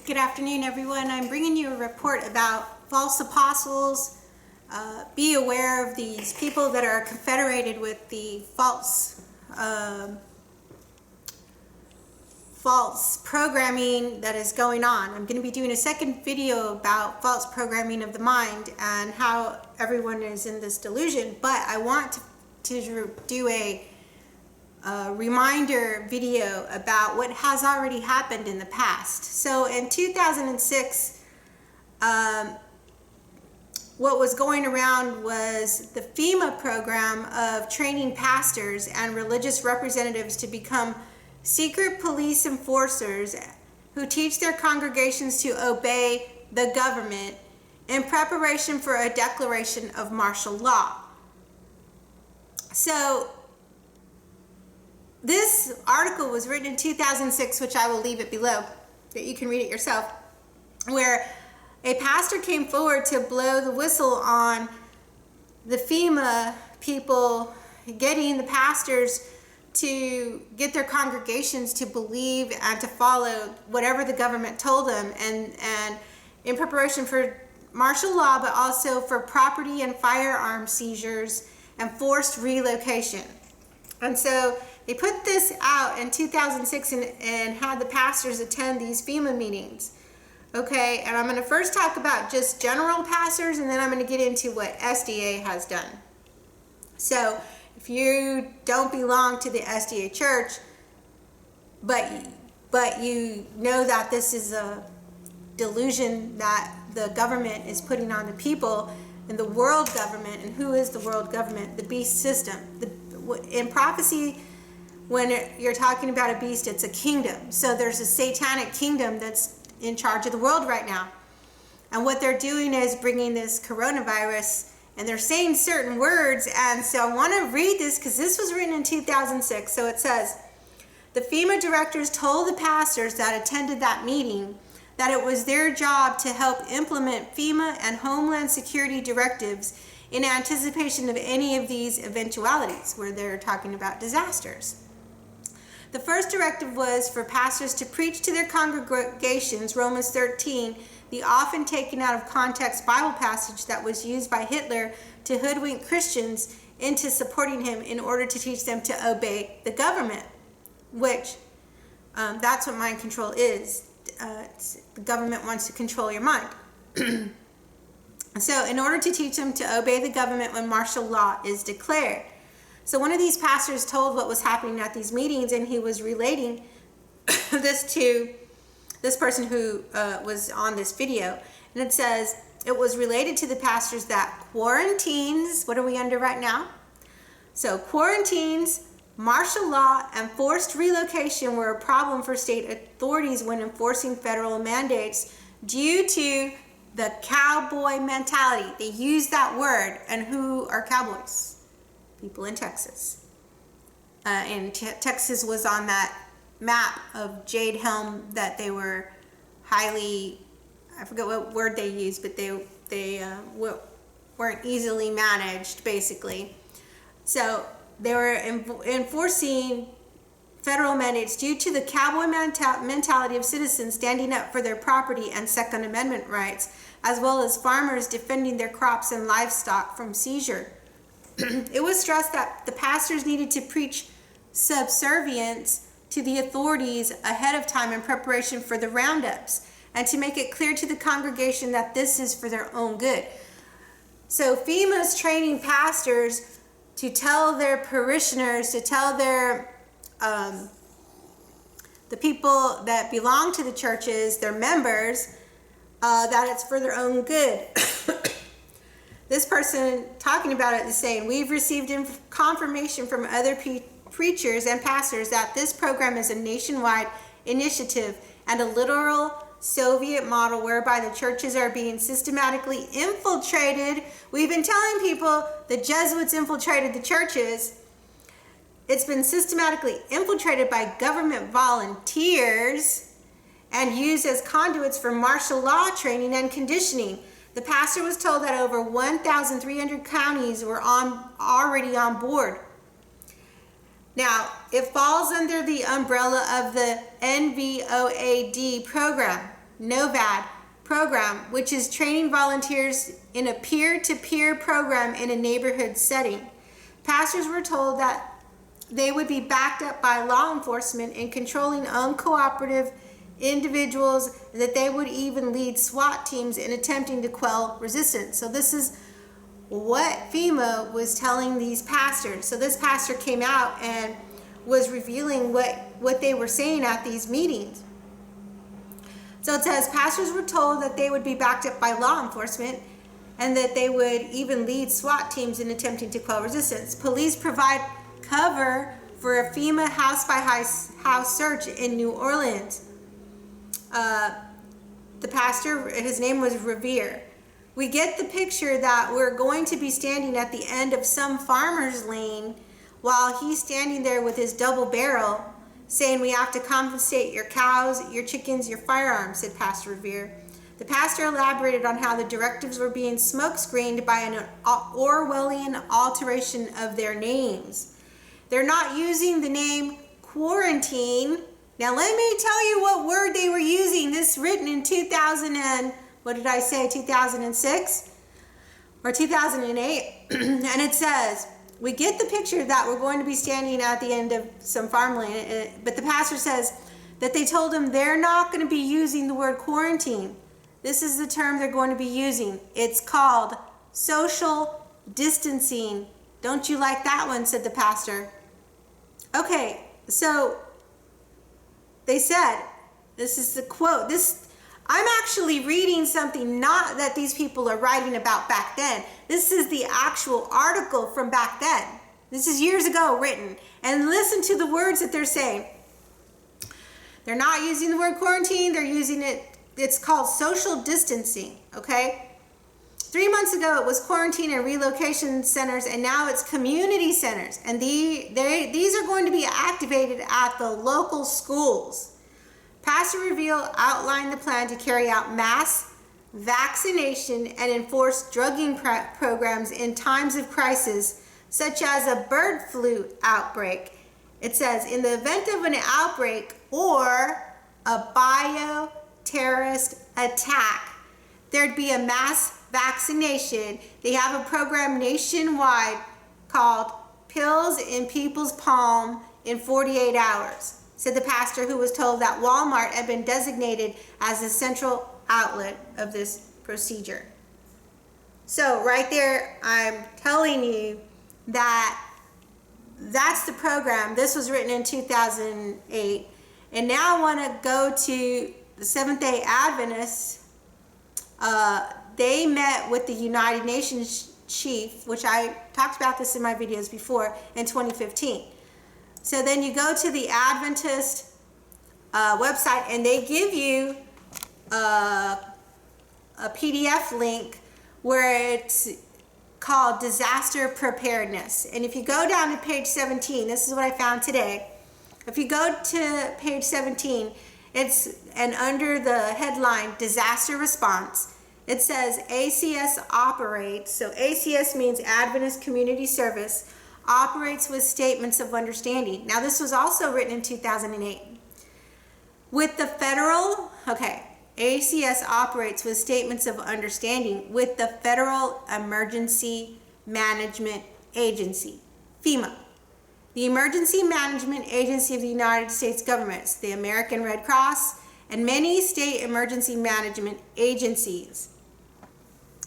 Good afternoon, everyone. I'm bringing you a report about false apostles. Be aware of these people that are confederated with the false programming that is going on. I'm going to be doing a second video about false programming of the mind and how everyone is in this delusion, but I want to do a reminder video about what has already happened in the past. So in 2006, what was going around was the Fema program of training pastors and religious representatives to become secret police enforcers who teach their congregations to obey the government in preparation for a declaration of martial law. So this article was written in 2006, which I will leave it below, that you can read it yourself, where a pastor came forward to blow the whistle on the Fema people, getting the pastors to get their congregations to believe and to follow whatever the government told them, and in preparation for martial law, but also for property and firearm seizures and forced relocation. And so they put this out in 2006 and had the pastors attend these Fema meetings. Okay, and I'm going to first talk about just general pastors, and then I'm going to get into what SDA has done. So if you don't belong to the SDA church, but you know that this is a delusion that the government is putting on the people, and the world government, and who is the world government? The beast system. In prophecy, when you're talking about a beast, it's a kingdom. So there's a satanic kingdom that's in charge of the world right now. And what they're doing is bringing this coronavirus, and they're saying certain words. And so I want to read this because this was written in 2006. So it says, the FEMA directors told the pastors that attended that meeting that it was their job to help implement FEMA and Homeland Security directives in anticipation of any of these eventualities, where they're talking about disasters. The first directive was for pastors to preach to their congregations Romans 13, the often taken out of context Bible passage that was used by Hitler to hoodwink Christians into supporting him in order to teach them to obey the government, which that's what mind control is. The government wants to control your mind. So in order to teach them to obey the government when martial law is declared. So one of these pastors told what was happening at these meetings, and he was relating this to this person who was on this video. And it says, it was related to the pastors that quarantines, what are we under right now? So quarantines, martial law, and forced relocation were a problem for state authorities when enforcing federal mandates due to the cowboy mentality. They use that word. And who are cowboys? People in Texas. And Texas was on that map of Jade Helm that they were highly, I forget what word they used, but they weren't easily managed, basically. So they were enforcing federal mandates due to the cowboy mentality of citizens standing up for their property and Second Amendment rights, as well as farmers defending their crops and livestock from seizure. It was stressed that the pastors needed to preach subservience to the authorities ahead of time in preparation for the roundups, and to make it clear to the congregation that this is for their own good. So FEMA's training pastors to tell their parishioners, to tell their the people that belong to the churches, their members, that it's for their own good. This person talking about it is saying, we've received confirmation from other preachers and pastors that this program is a nationwide initiative and a literal Soviet model whereby the churches are being systematically infiltrated. We've been telling people the Jesuits infiltrated the churches. It's been systematically infiltrated by government volunteers and used as conduits for martial law training and conditioning. The pastor was told that over 1,300 counties were already on board. Now, it falls under the umbrella of the NVOAD program. NOVAD program, which is training volunteers in a peer-to-peer program in a neighborhood setting. Pastors were told that they would be backed up by law enforcement in controlling uncooperative individuals, that they would even lead SWAT teams in attempting to quell resistance. So this is what FEMA was telling these pastors. So this pastor came out and was revealing what they were saying at these meetings. So it says pastors were told that they would be backed up by law enforcement and that they would even lead SWAT teams in attempting to quell resistance. Police provide cover for a FEMA house search in New Orleans. The pastor, his name was Revere. We get the picture that we're going to be standing at the end of some farmer's lane while he's standing there with his double barrel saying, "We have to confiscate your cows, your chickens, your firearms," said Pastor Revere. The pastor elaborated on how the directives were being smoke-screened by an Orwellian alteration of their names. They're not using the name quarantine. Now let me tell you what word they were using. This written in 2006 or 2008. And it says, we get the picture that we're going to be standing at the end of some farmland, but the pastor says that they told him they're not going to be using the word quarantine. This is the term they're going to be using. It's called social distancing. Don't you like that one, said the pastor. Okay, so they said, this is the quote. I'm actually reading something not that these people are writing about back then. This is the actual article from back then. This is years ago written. And listen to the words that they're saying. They're not using the word quarantine. They're using it. It's called social distancing, okay? 3 months ago, it was quarantine and relocation centers, and now it's community centers. And these are going to be activated at the local schools. Pastor Reveal outlined the plan to carry out mass vaccination and enforce drugging programs in times of crisis, such as a bird flu outbreak. It says, in the event of an outbreak or a bioterrorist attack, there'd be a mass vaccination. They have a program nationwide called Pills in People's Palm in 48 hours, said the pastor, who was told that Walmart had been designated as the central outlet of this procedure. So right there, I'm telling you that that's the program. This was written in 2008. And now I want to go to the Seventh-day Adventists. They met with the United Nations chief, which I talked about this in my videos before, in 2015. So then you go to the Adventist website and they give you a PDF link where it's called Disaster Preparedness. And if you go down to page 17, this is what I found today. If you go to page 17, and under the headline Disaster Response, it says ACS operates, so ACS means Adventist Community Service, operates with statements of understanding. Now this was also written in 2008. With the federal, ACS operates with statements of understanding with the Federal Emergency Management Agency, FEMA, the Emergency Management Agency of the United States government, the American Red Cross, and many state emergency management agencies.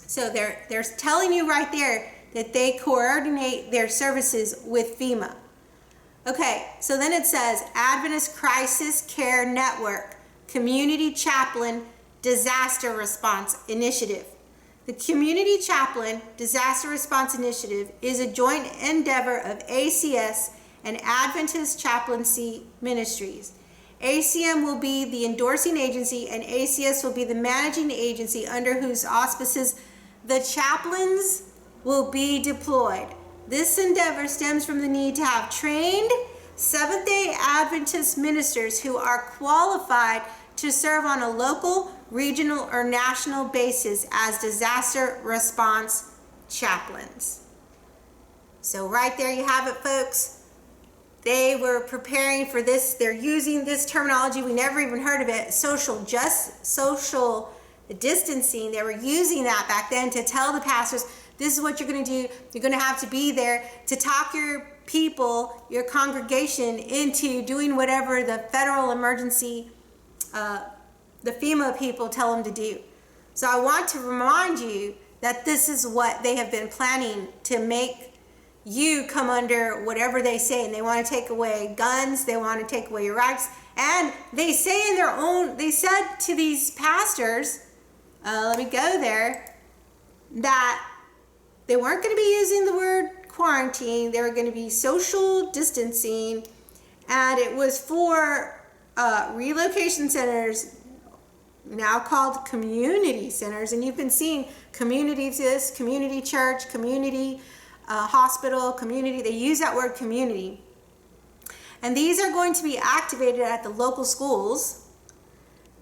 So they're telling you right there that they coordinate their services with FEMA. Okay, so then it says Adventist Crisis Care Network, Community Chaplain Disaster Response Initiative. The Community Chaplain Disaster Response Initiative is a joint endeavor of ACS and Adventist Chaplaincy Ministries. ACM will be the endorsing agency and ACS will be the managing agency under whose auspices the chaplains will be deployed. This endeavor stems from the need to have trained Seventh-day Adventist ministers who are qualified to serve on a local, regional, or national basis as disaster response chaplains. So right there you have it, folks. they were preparing for this. They're using this terminology. We never even heard of it. Social distancing. They were using that back then to tell the pastors, this is what you're going to do. You're going to have to be there to talk your people, your congregation, into doing whatever the federal emergency, the FEMA people tell them to do. So I want to remind you that this is what they have been planning to make you come under whatever they say. And they want to take away guns. They want to take away your rights. And they say in their own, they said to these pastors, let me go there, that they weren't going to be using the word quarantine. They were going to be social distancing. And it was for relocation centers, now called community centers. And you've been seeing community this, community church, community hospital, community. They use that word community. And these are going to be activated at the local schools.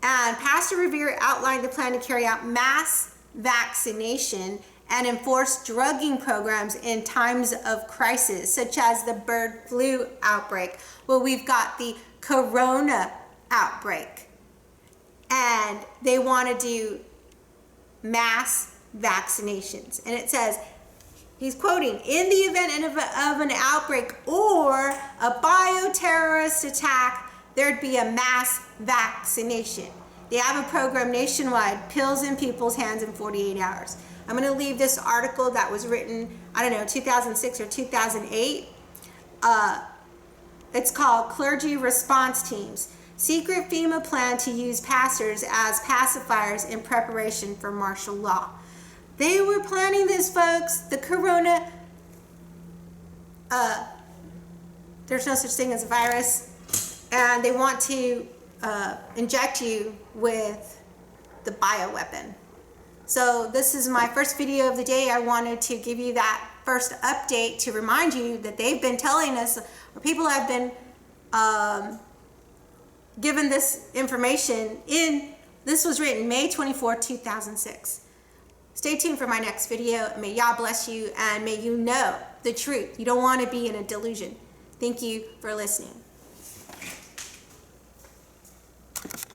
And Pastor Revere outlined the plan to carry out mass vaccination and enforce drugging programs in times of crisis, such as the bird flu outbreak. Well, we've got the corona outbreak. And they want to do mass vaccinations. And it says, he's quoting, in the event of an outbreak or a bioterrorist attack, there'd be a mass vaccination. They have a program nationwide, pills in people's hands in 48 hours. I'm going to leave this article that was written, I don't know, 2006 or 2008. It's called Clergy Response Teams. Secret FEMA plan to use pastors as pacifiers in preparation for martial law. They were planning this, folks. The corona, there's no such thing as a virus. And they want to inject you with the bioweapon. So this is my first video of the day. I wanted to give you that first update to remind you that they've been telling us, or people have been given this information this was written May 24, 2006. Stay tuned for my next video. May Yah bless you, and may you know the truth. You don't want to be in a delusion. Thank you for listening.